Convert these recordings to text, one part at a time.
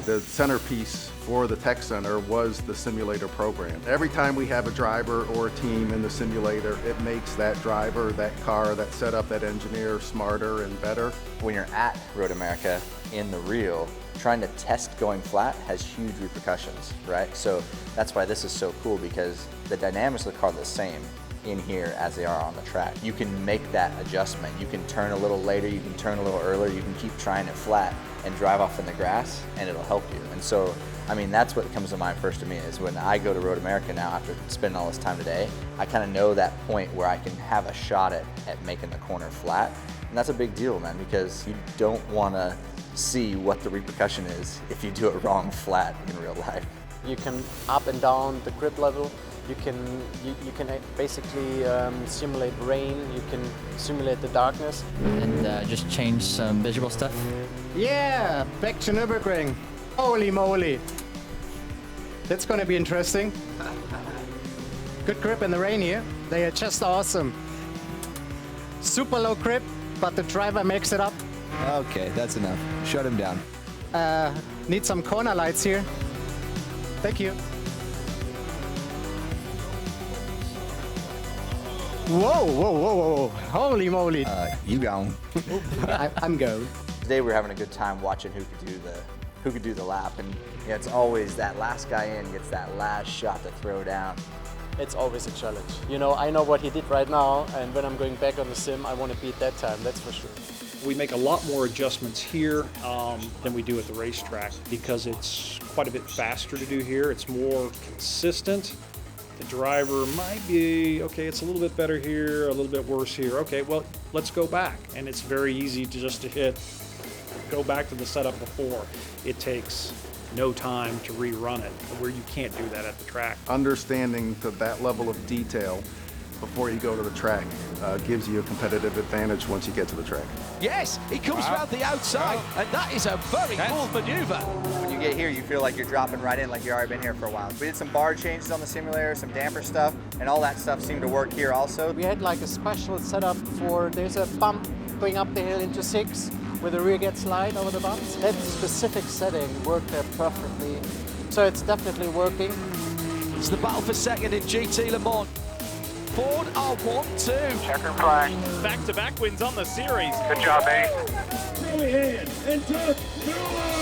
The centerpiece for the tech center was the simulator program. Every time we have a driver or a team in the simulator, it makes that driver, that car, that setup, that engineer smarter and better. When you're at Road America in the real, trying to test going flat has huge repercussions, right? So that's why this is so cool, because the dynamics of the car are the same in here as they are on the track. You can make that adjustment. You can turn a little later, you can turn a little earlier, you can keep trying it flat and drive off in the grass, and it'll help you. And so, I mean, that's what comes to mind first to me is when I go to Road America now after spending all this time today, I kind of know that point where I can have a shot at making the corner flat. And that's a big deal, man, because you don't want to see what the repercussion is if you do it wrong flat in real life. You can up and down the grip level. You can basically simulate rain. You can simulate the darkness. And just change some visual stuff. Yeah, back to Nürburgring. Holy moly. That's going to be interesting. Good grip in the rain here. They are just awesome. Super low grip, but the driver makes it up. Okay, that's enough. Shut him down. Need some corner lights here. Thank you. Whoa, whoa, whoa, whoa. Holy moly. You gone. I'm going. Today we were having a good time watching who could do the lap, and it's always that last guy in gets that last shot to throw down. It's always a challenge. You know, I know what he did right now, and when I'm going back on the sim, I want to beat that time, that's for sure. We make a lot more adjustments here than we do at the racetrack because it's quite a bit faster to do here. It's more consistent. The driver might be, okay, it's a little bit better here, a little bit worse here. Okay, well, let's go back. And it's very easy to just go back to the setup before. It takes no time to rerun it, where you can't do that at the track. Understanding to that level of detail before you go to the track gives you a competitive advantage once you get to the track. Yes, he comes around the outside, and that is a very cool maneuver. When you get here, you feel like you're dropping right in like you've already been here for a while. We did some bar changes on the simulator, some damper stuff, and all that stuff seemed to work here also. We had like a special setup for, there's a bump going up the hill into 6, where the rear gets slide over the bumps. That specific setting worked there perfectly. So it's definitely working. It's the battle for second in GT Le Mans. Ford are 1-2. Checker flag. Back-to-back wins on the series. Good job, Ace. Callahan and Dirk Mueller.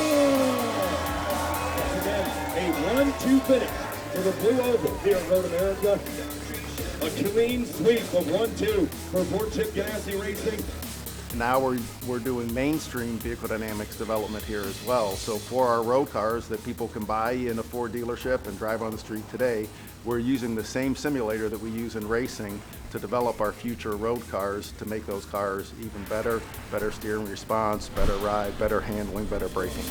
Once again, a 1-2 finish for the Blue Oval here at Road America. A clean sweep of 1-2 for Ford Chip Ganassi Racing. Now we're doing mainstream vehicle dynamics development here as well. So for our road cars that people can buy in a Ford dealership and drive on the street today, we're using the same simulator that we use in racing to develop our future road cars to make those cars even better, better steering response, better ride, better handling, better braking.